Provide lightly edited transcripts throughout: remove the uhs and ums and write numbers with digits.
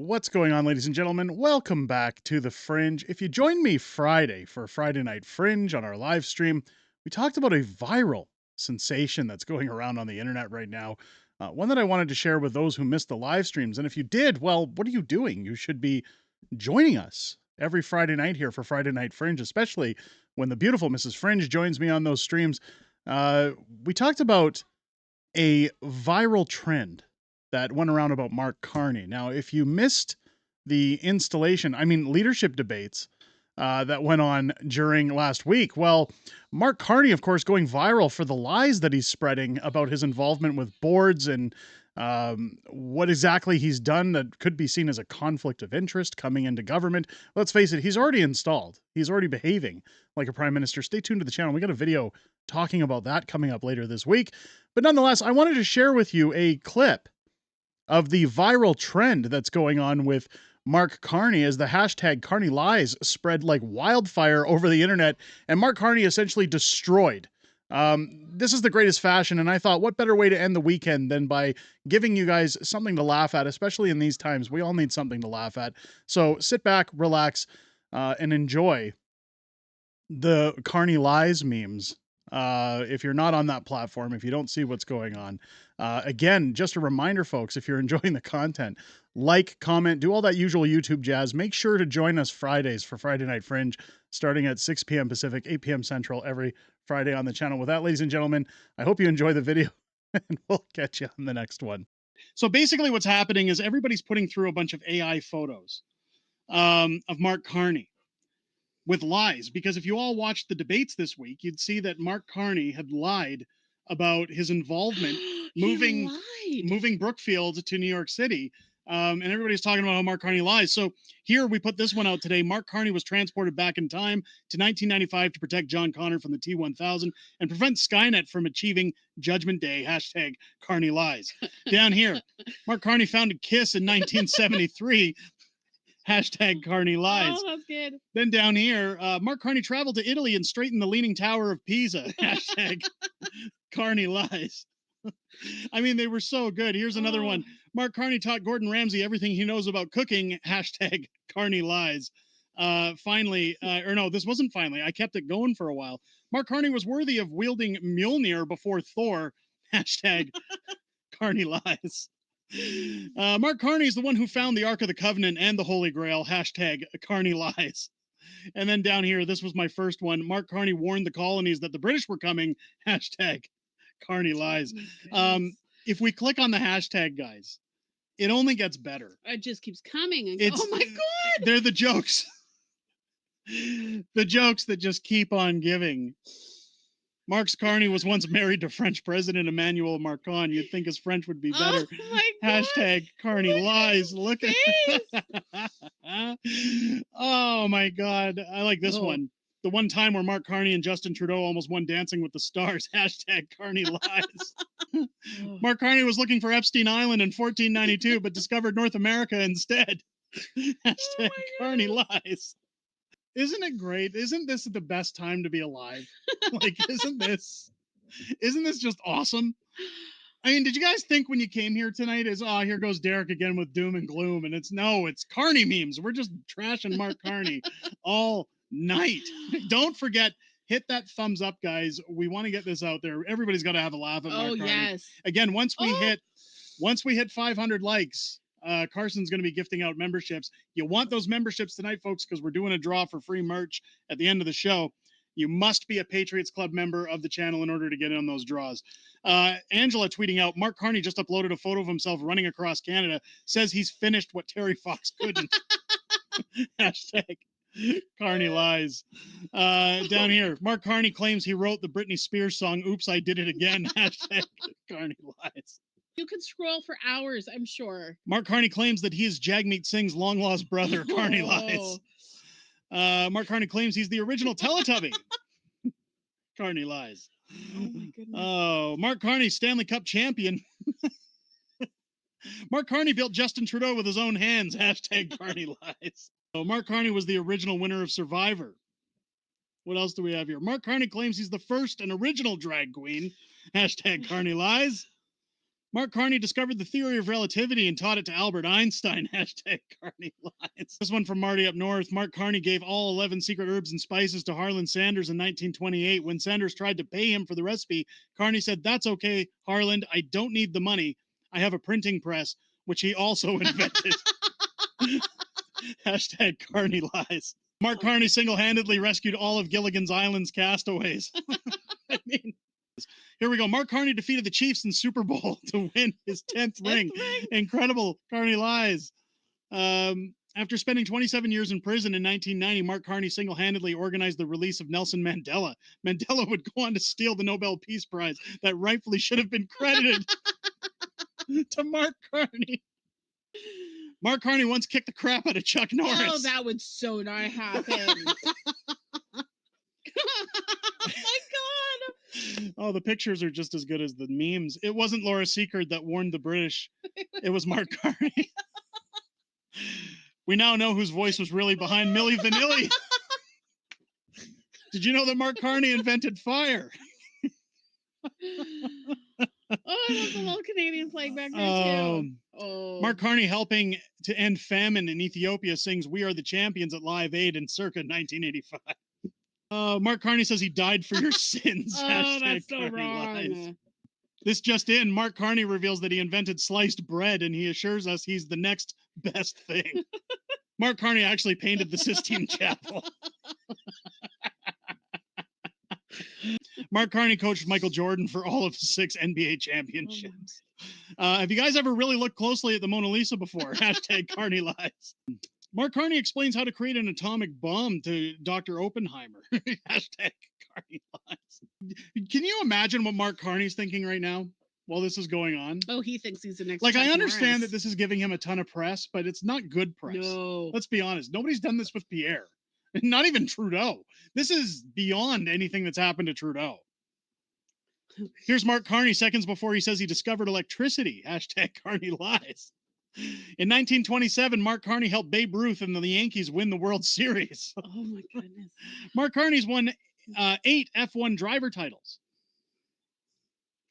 What's going on, ladies and gentlemen? Welcome back to the Fringe. If you joined me Friday for Friday Night Fringe on our live stream, we talked about a viral sensation that's going around on the internet right now. One that I wanted to share with those who missed the live streams. And if you did, well, what are you doing? You should be joining us every Friday night here for Friday Night Fringe, especially when the beautiful Mrs. Fringe joins me on those streams. We talked about a viral trend that went around about Mark Carney. Now, if you missed the leadership debates that went on during last week, well, Mark Carney, of course, going viral for the lies that he's spreading about his involvement with boards and what exactly he's done that could be seen as a conflict of interest coming into government. Let's face it, he's already installed. He's already behaving like a prime minister. Stay tuned to the channel. We got a video talking about that coming up later this week. But nonetheless, I wanted to share with you a clip of the viral trend that's going on with Mark Carney as the hashtag Carney Lies spread like wildfire over the internet, and Mark Carney essentially destroyed. This is the greatest fashion, and I thought, what better way to end the weekend than by giving you guys something to laugh at, especially in these times. We all need something to laugh at. So sit back, relax, and enjoy the Carney Lies memes. If you're not on that platform, if you don't see what's going on. Again, just a reminder, folks, if you're enjoying the content, like, comment, do all that usual YouTube jazz. Make sure to join us Fridays for Friday Night Fringe, starting at 6 p.m. Pacific, 8 p.m. Central, every Friday on the channel. With that, ladies and gentlemen, I hope you enjoy the video, and we'll catch you on the next one. So basically what's happening is everybody's putting through a bunch of AI photos of Mark Carney with lies, because if you all watched the debates this week, you'd see that Mark Carney had lied about his involvement moving Brookfield to New York City. And everybody's talking about how Mark Carney lies. So here we put this one out today. Mark Carney was transported back in time to 1995 to protect John Connor from the T-1000 and prevent Skynet from achieving Judgment Day. Hashtag Carney Lies. Down here, Mark Carney founded KISS in 1973. Hashtag Carney Lies. Oh, that's good. Then down here, Mark Carney traveled to Italy and straightened the Leaning Tower of Pisa. Hashtag Carney Lies. I mean, they were so good. Here's another one. Mark Carney taught Gordon Ramsay everything he knows about cooking. Hashtag Carney Lies. Finally, or no, this wasn't finally. I kept it going for a while. Mark Carney was worthy of wielding Mjolnir before Thor. Hashtag Carney Lies. Mark Carney is the one who found the Ark of the Covenant and the Holy Grail. Hashtag Carney Lies. And then down here, this was my first one. Mark Carney warned the colonies that the British were coming. Hashtag Carney Lies. If we click on the hashtag, guys, it only gets better. It just keeps coming. And It's, oh my God. They're the jokes. The jokes that just keep on giving. Mark Carney was once married to French President Emmanuel Macron. You'd think his French would be better. Oh my God. Hashtag Carney Lies. Look at Oh my God. I like this one. The one time where Mark Carney and Justin Trudeau almost won Dancing with the Stars. Hashtag Carney Lies. Mark Carney was looking for Epstein Island in 1492, but discovered North America instead. Hashtag Carney Lies. Isn't it great? Isn't this the best time to be alive? Like, isn't this just awesome? I mean, did you guys think when you came here tonight here goes Derek again with doom and gloom, and it's Carney memes. We're just trashing Mark Carney all night. Don't forget, hit that thumbs up, guys. We want to get this out there. Everybody's got to have a laugh at Mark Carney. Yes. Again, once we hit 500 likes, Carson's going to be gifting out memberships. You want those memberships tonight, folks, because we're doing a draw for free merch at the end of the show. You must be a Patriots Club member of the channel in order to get in on those draws. Angela tweeting out, Mark Carney just uploaded a photo of himself running across Canada, says he's finished what Terry Fox couldn't. Hashtag Carney Lies. Down here, Mark Carney claims he wrote the Britney Spears song, Oops, I Did It Again. Hashtag Carney Lies. You could scroll for hours, I'm sure. Mark Carney claims that he is Jagmeet Singh's long-lost brother. Carney Lies. Mark Carney claims he's the original Teletubby. Carney Lies. Oh my goodness. Oh, Mark Carney, Stanley Cup champion. Mark Carney built Justin Trudeau with his own hands. Hashtag Carney Lies. Oh, Mark Carney was the original winner of Survivor. What else do we have here? Mark Carney claims he's the first and original drag queen. Hashtag Carney Lies. Mark Carney discovered the theory of relativity and taught it to Albert Einstein. Hashtag Carney lines. This one from Marty up north. Mark Carney gave all 11 secret herbs and spices to Harlan Sanders in 1928. When Sanders tried to pay him for the recipe, Carney said, "That's okay, Harlan. I don't need the money. I have a printing press," which he also invented. Hashtag Carney lies. Mark Carney single-handedly rescued all of Gilligan's Island's castaways. I mean, here we go. Mark Carney defeated the Chiefs in Super Bowl to win his 10th ring. Incredible. Carney lies. After spending 27 years in prison in 1990, Mark Carney single-handedly organized the release of Nelson Mandela. Mandela would go on to steal the Nobel Peace Prize that rightfully should have been credited to Mark Carney. Mark Carney once kicked the crap out of Chuck Norris. Oh, that would so not happen. Oh my God. Oh, the pictures are just as good as the memes. It wasn't Laura Secord that warned the British. It was Mark Carney. We now know whose voice was really behind Milli Vanilli. Did you know that Mark Carney invented fire? Oh, I love the little Canadian flag back there too. Oh. Mark Carney helping to end famine in Ethiopia sings "We Are the Champions" at Live Aid in circa 1985. Mark Carney says he died for your sins. Oh, that's so wrong. Lies. This just in, Mark Carney reveals that he invented sliced bread, and he assures us he's the next best thing. Mark Carney actually painted the Sistine Chapel. Mark Carney coached Michael Jordan for all of 6 NBA championships. Have you guys ever really looked closely at the Mona Lisa before? Hashtag Carney lies. Mark Carney explains how to create an atomic bomb to Dr. Oppenheimer. Hashtag Carney lies. Can you imagine what Mark Carney's thinking right now while this is going on? Oh, he thinks he's the next. Like, Chuck I understand Norris. that this is giving him a ton of press, but it's not good press. No. Let's be honest. Nobody's done this with Pierre. Not even Trudeau. This is beyond anything that's happened to Trudeau. Here's Mark Carney seconds before he says he discovered electricity. Hashtag Carney lies. In 1927, Mark Carney helped Babe Ruth and the Yankees win the World Series. Oh my goodness. Mark Carney's won 8 F1 driver titles.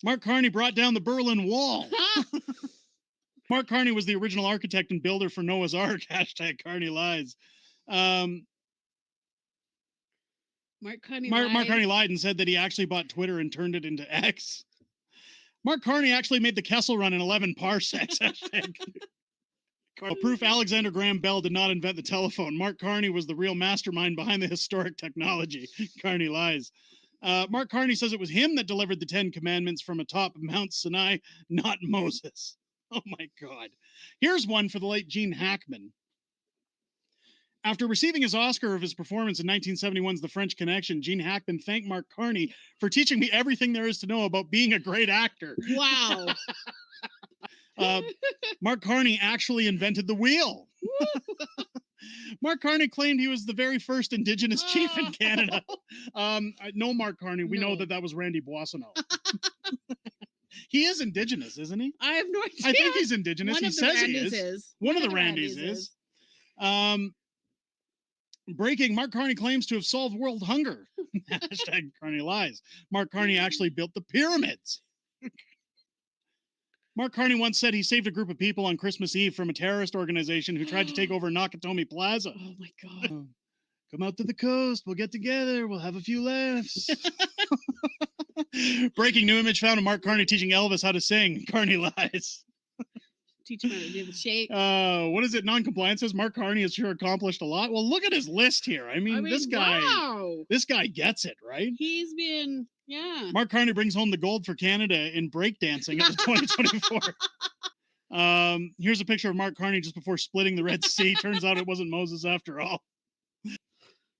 Mark Carney brought down the Berlin Wall. Mark Carney was the original architect and builder for Noah's Ark. Hashtag Carney lies. Mark Carney lied and said that he actually bought Twitter and turned it into X. Mark Carney actually made the Kessel Run in 11 parsecs. Hashtag. Proof Alexander Graham Bell did not invent the telephone. Mark Carney was the real mastermind behind the historic technology. Carney lies. Mark Carney says it was him that delivered the 10 Commandments from atop Mount Sinai, not Moses. Oh my God. Here's one for the late Gene Hackman. After receiving his Oscar of his performance in 1971's The French Connection, Gene Hackman thanked Mark Carney for teaching me everything there is to know about being a great actor. Wow. Mark Carney actually invented the wheel. Mark Carney claimed he was the very first Indigenous chief in Canada. No, Mark Carney. We know that was Randy Boissonneau. He is Indigenous, isn't he? I have no idea. I think he's Indigenous. He says he is. One of the Randys is. Breaking, Mark Carney claims to have solved world hunger. Hashtag Carney lies. Mark Carney actually built the pyramids. Mark Carney once said he saved a group of people on Christmas Eve from a terrorist organization who tried to take over Nakatomi Plaza. Oh my God. Come out to the coast. We'll get together. We'll have a few laughs. Breaking, new image found of Mark Carney teaching Elvis how to sing. Carney lies. Teach him how to do the shake. What is it? Non-compliance says Mark Carney has sure accomplished a lot. Well, look at his list here. I mean this guy. Wow. This guy gets it, right? He's been, yeah. Mark Carney brings home the gold for Canada in breakdancing at the 2024. Here's a picture of Mark Carney just before splitting the Red Sea. Turns out it wasn't Moses after all.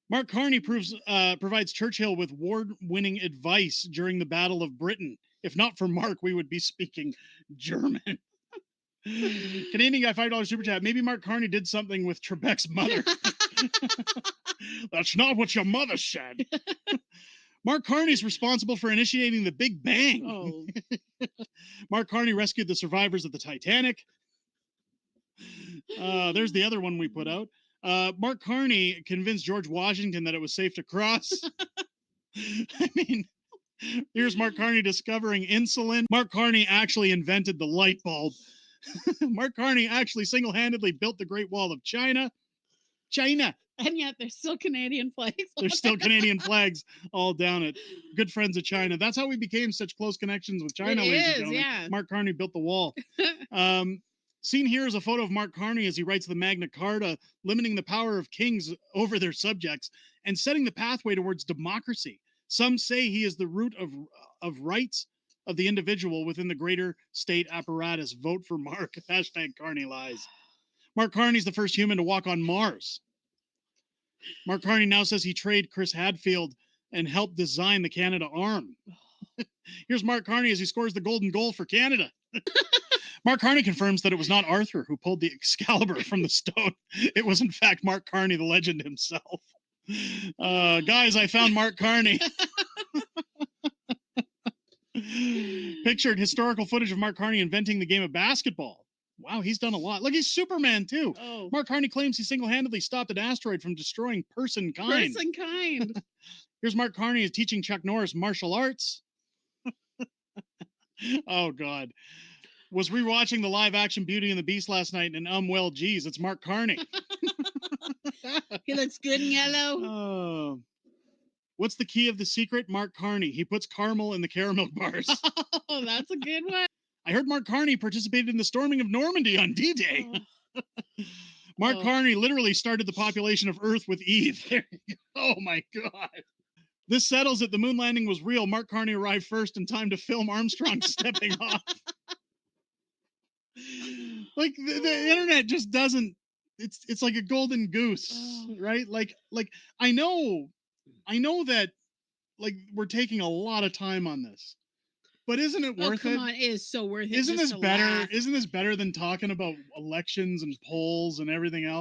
Mark Carney provides Churchill with award-winning advice during the Battle of Britain. If not for Mark, we would be speaking German. Canadian guy, $5 super chat. Maybe Mark Carney did something with Trebek's mother. That's not what your mother said. Mark Carney's responsible for initiating the Big Bang. Oh. Mark Carney rescued the survivors of the Titanic. There's the other one we put out. Mark Carney convinced George Washington that it was safe to cross. I mean, Here's Mark Carney discovering insulin. Mark Carney actually invented the light bulb. Mark Carney actually single-handedly built the Great Wall of China. China. And yet there's still Canadian flags. There's still Canadian flags all down it. Good friends of China. That's how we became such close connections with China, ladies and gentlemen. Yeah. Mark Carney built the wall. Seen here is a photo of Mark Carney as he writes the Magna Carta, limiting the power of kings over their subjects and setting the pathway towards democracy. Some say he is the root of rights of the individual within the greater state apparatus. Vote for Mark. Hashtag Carney lies. Mark Carney's the first human to walk on Mars. Mark Carney now says he traded Chris Hadfield and helped design the Canada arm. Here's Mark Carney as he scores the golden goal for Canada. Mark Carney confirms that it was not Arthur who pulled the Excalibur from the stone. It was, in fact, Mark Carney, the legend himself. Guys, I found Mark Carney. Pictured historical footage of Mark Carney inventing the game of basketball. Wow, he's done a lot. Look, he's Superman, too. Oh. Mark Carney claims he single-handedly stopped an asteroid from destroying person-kind. Person-kind. Here's Mark Carney is teaching Chuck Norris martial arts. Oh, God. Was rewatching the live-action Beauty and the Beast last night, and well, geez, it's Mark Carney. He looks good in yellow. What's the key of the secret? Mark Carney. He puts caramel in the caramel bars. Oh, that's a good one. I heard Mark Carney participated in the storming of Normandy on D-Day. Oh. Mark Carney literally started the population of Earth with Eve. There you go. Oh, my God. This settles it. The moon landing was real. Mark Carney arrived first in time to film Armstrong stepping off. Like, the internet just doesn't... It's like a golden goose, right? Like I know that, like, we're taking a lot of time on this. But isn't it worth it? Come on, it is so worth it. Isn't this better? Laugh. Isn't this better than talking about elections and polls and everything else?